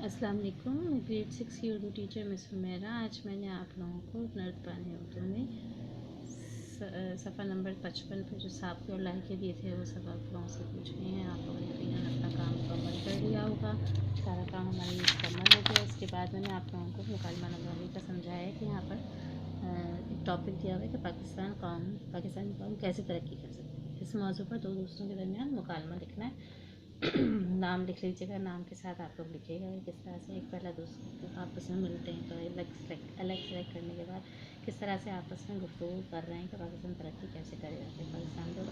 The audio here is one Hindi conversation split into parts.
अस्सलाम वालेकुम। ग्रेड 6 की उर्दू टीचर मिस हुमैरा। आज मैंने आप लोगों को नर्द पानी उर्दू में सफ़ा नंबर 55 पर जो साफ और लाह के दिए थे वो सब आप लोगों से पूछ रहे हैं। आप लोगों ने यकीनन अपना काम मुकम्मल कर लिया होगा। सारा काम हमारा मुकम्मल हो गया। इसके बाद मैंने आप लोगों को मुकालमा नंबर का समझाया है कि यहाँ पर एक टॉपिक दिया हुआ है कि पाकिस्तानी कौम कैसे तरक्की कर सकती है। इस मौजू पर दो दोस्तों के दरमियान मुकालमा लिखना है। नाम लिख लीजिएगा, नाम के साथ आप लोग लिखिएगा किस तरह से एक पहला दोस्त आपस में मिलते हैं तो अलग सेलेक्ट करने के बाद किस तरह से आपस में गुफ्तगू कर रहे हैं कि पाकिस्तान तरक्की कैसे करेगा। कि पाकिस्तान को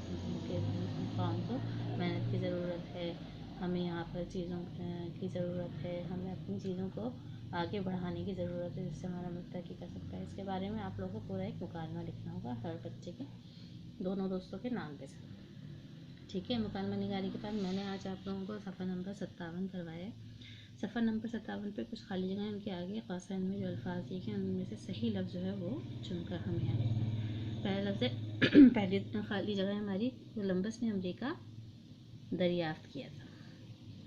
कौम को मेहनत की ज़रूरत है, हमें यहाँ पर चीज़ों की ज़रूरत है, हमें अपनी चीज़ों को आगे बढ़ाने की ज़रूरत है जिससे हमारा मुल्क तरक्की कर सकता है। इसके बारे में आप लोगों को पूरा एक मुकालमा लिखना होगा हर बच्चे के दोनों दोस्तों के नाम के साथ। ठीक है, मुकालमा निगारी के बाद मैंने आज आप लोगों को सफ़ा नंबर 57 करवाया है। सफ़ा नंबर 57 पे कुछ खाली जगह उनके आगे क़ासिम में जो अल्फाज दिए हैं उनमें से सही लफ्ज़ जो है वो चुनकर हमें यहाँ लिखना है। पहला लफ्ज़ है पहली खाली जगह हमारी, कोलंबस ने अमेरिका दरियाफ्त किया था।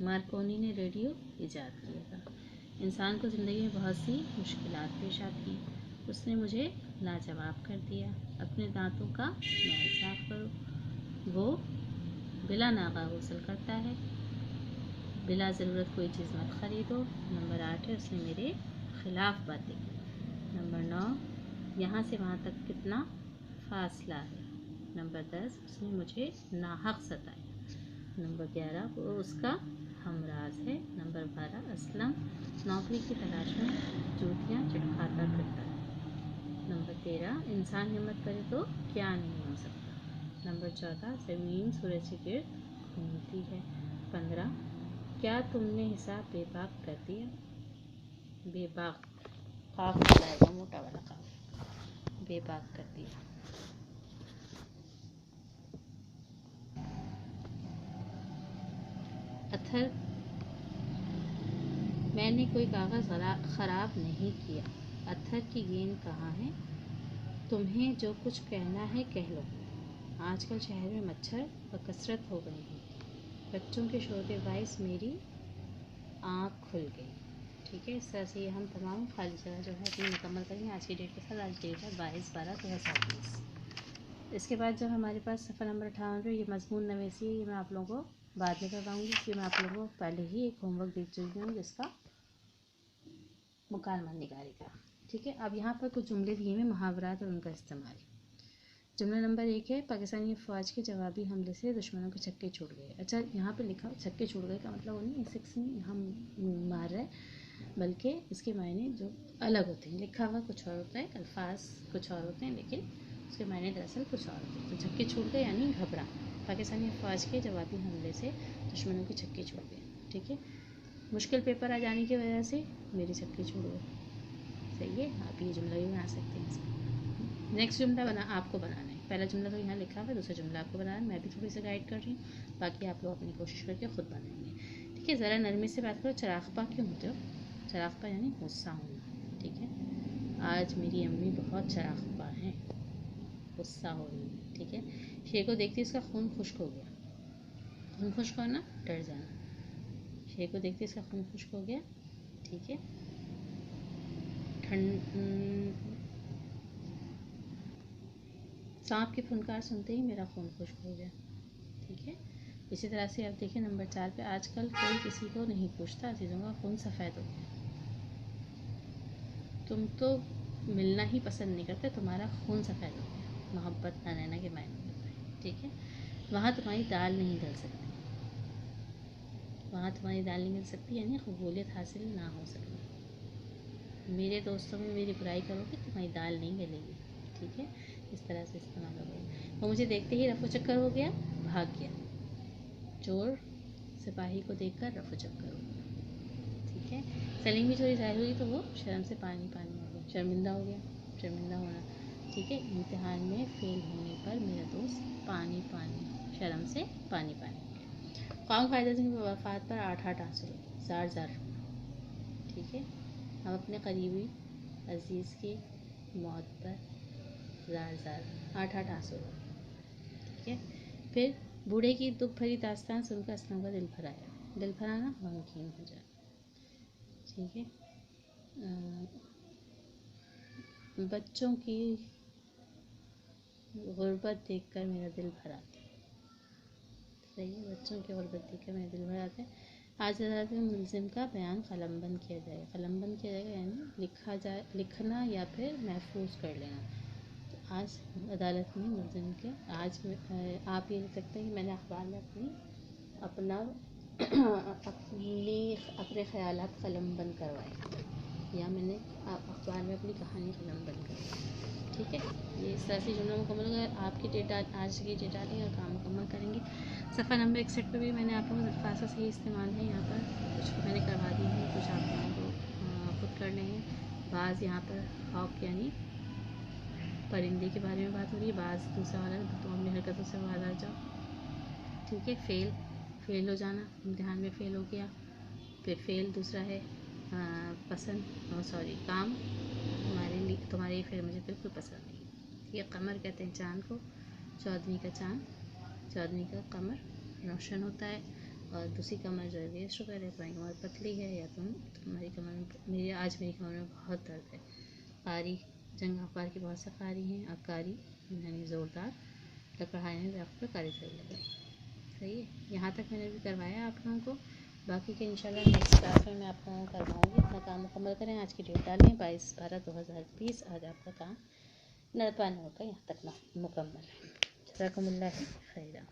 मार्कोनी ने रेडियो ईजाद किया था। इंसान को ज़िंदगी में बहुत सी मुश्किलात पेश आती, उसने मुझे लाजवाब कर दिया। अपने दांतों का मैल साफ करो। वो बिला नागा गुस्ल करता है। बिला ज़रूरत कोई चीज़ मत ख़रीदो। नंबर 8 है उसने मेरे ख़िलाफ़ बातें की। नंबर 9 यहाँ से वहाँ तक कितना फ़ासला है। नंबर 10 उसने मुझे नाहक सताया। नंबर 11 वो उसका हमराज है। नंबर 12 असलम नौकरी की तलाश में जूतियाँ चटखाता फिरता है। नंबर 13 इंसान हिम्मत करे तो क्या नहीं हो सकता। नंबर 14 ज़मीन सूरज के गिर्द घूमती है। 15 क्या तुमने हिसाब बेबाक कर दिया। बेबाक काफ लगाएगा, मोटा वाला काफ, बेबाक कर दिया। अथर मैंने कोई कागज़ ख़राब नहीं किया। अथर की गेंद कहाँ है। तुम्हें जो कुछ कहना है कह लो। आजकल शहर में मच्छर बकसरत हो गए हैं। बच्चों के शोर के बाइस मेरी आँख खुल गई। ठीक है, इस तरह से ये हम तमाम खाली जगह जो है अपनी मुकम्मल करेंगे आज की डेट के साथ। आज की डेट है 22/12/2020। इसके बाद जो हमारे पास सफ़ा नंबर 58 ये मजमून नवेसी है, ये मैं आप लोगों को बाद में करवाऊँगी क्योंकि मैं आप लोगों को पहले ही एक होमवर्क दे चुकी हूँ जिसका मुकालमा निगारी का। ठीक है, अब यहाँ पर कुछ जुमले दिए हैं, मुहावरात और उनका इस्तेमाल। जुमला नंबर 1 है पाकिस्तानी फ़ौज के जवाबी हमले से दुश्मनों के छक्के छूट गए। अच्छा, यहाँ पे लिखा छक्के छूट गए का मतलब वो नहीं सिक्स नहीं हम मार रहे, बल्कि इसके मायने जो अलग होते हैं। लिखा हुआ कुछ और होता है, अल्फाज कुछ और होते हैं, लेकिन उसके मायने दरअसल कुछ और होते हैं। तो छक्के छूट गए यानी घबरा। पाकिस्तानी फ़ौज के जवाबी हमले से दुश्मनों के छक्के छूट गए। ठीक है, मुश्किल पेपर आ जाने की वजह से मेरे छक्के छूट गए। सही है, आप ये जुमला भी बना सकते हैं। नेक्स्ट जुमला आपको बनाना है। पहला जुमला तो यहाँ लिखा हुआ है, दूसरा जुमला आपको बनाना है। मैं भी थोड़ी सी गाइड कर रही हूँ, बाकी आप लोग अपनी कोशिश करके ख़ुद बनाएंगे। ठीक है, ज़रा नरमी से बात करो। चरागपा क्यों होते हो। चरागपा यानी गुस्सा होना। ठीक है, आज मेरी अम्मी बहुत चरागपा हैं, गुस्सा हो रही है। ठीक है, शेर को देखते इसका खून खुश्क हो गया। खून खुश्क होना, डर जाना। शेर को देखते इसका खून खुश्क हो गया। ठीक है, सांप की फुनकार सुनते ही मेरा खून खुश्क हो गया। ठीक है, इसी तरह से आप देखिए नंबर 4 पे, आजकल कोई किसी को नहीं पूछता, अजीज़ों का खून सफ़ेद हो गया। तुम तो मिलना ही पसंद नहीं करते, तुम्हारा खून सफ़ेद हो गया। मोहब्बत ना रहना के मायने होता है। ठीक है, वहाँ तुम्हारी दाल नहीं गल सकती। वहाँ तुम्हारी दाल नहीं गल सकती यानी कबूलियत हासिल ना हो सकती। मेरे दोस्तों में मेरी बुराई करोगे तुम्हारी दाल नहीं गलेगी। ठीक है, इस तरह से इस्तेमाल हो गया। वो मुझे देखते ही रफू चक्कर हो गया, भाग गया। चोर सिपाही को देखकर रफू चक्कर हो गया। ठीक है, सलीम की चोरी जाहिर हुई तो वो शर्म से पानी पानी हो गया, शर्मिंदा हो गया। शर्मिंदा होना। ठीक है, इम्तिहान में फेल होने पर मेरा दोस्त पानी पानी, शर्म से पानी पानी हो गया। कौम क़ायदा सिंह की वफ़ात पर 8 आंसू ज़ार ज़ार। ठीक है, हम अपने करीबी अजीज़ की मौत पर ज़ार ज़ार 8 आंसू। ठीक है, फिर बूढ़े की दुख भरी दास्तान सुनकर असलम का दिल भर आया। दिल भराना गमगीन हो जाए। ठीक है। बच्चों की गुर्बत देखकर मेरा दिल भर आता है। सही है, बच्चों की गुर्बत देखकर मेरा दिल भर आता है। आज अदालत में मुलजिम का बयान कलमबंद किया जाएगा। कलमबंद किया जाएगा यानी लिखा जाए, लिखना या फिर महफूज कर लेना। तो आज अदालत में मुलजिम के आज आप ये लिख सकते हैं कि मैंने अखबार में अपने ख़यालात कलमबंद करवाए, या मैंने अखबार में अपनी कहानी कलमबंद करवाई। ठीक है, ये इस तरह से जुमला मुकम्मल होगा। आपकी डेट आज की डेट डालेंगे और काम मुकम्मल करेंगे। सफ़ा नंबर 61 पे भी मैंने आप लोगों को अल्फाज का सही इस्तेमाल है यहाँ पर, कुछ मैंने करवा दी है, कुछ आप लोगों को खुद करने हैं। बाज़ यहाँ पर हॉक यानी परिंदे के बारे में बात हो रही है। बाज़ दूसरा वाला तो अपनी हरकतों से बाहर आ जाओ। ठीक है, फेल हो जाना, इम्तिहान में फ़ेल हो गया। फिर फेल दूसरा है काम तुम्हारे फिर मुझे बिल्कुल पसंद नहीं। ये कमर कहते हैं चाँद को, चौदहवीं का चाँद, चौदहवीं का कमर रोशन होता है। और दूसरी कमर जो है वे शुगर है, तुम्हारी कमर पतली है, या तुम्हारी कमर में मेरी कमर में बहुत दर्द है। कारी, जंग अखबार की बहुत से कारी हैं। और कारी यानी ज़ोरदार लकड़हाने में आपको कारी सही लगे। सही है, यहाँ तक मैंने भी करवाया आप लोगों को। बाकी के इंशाल्लाह नेक्स्ट क्लास में मैं आप लोगों को करवाऊँगी। अपना काम मुकम्मल करें। आज की डेट डालें 22/12/2020। आज आपका काम नड़पाने होगा यहाँ तक मुकम्मल है। जज़ाकुमुल्लाह खैरा।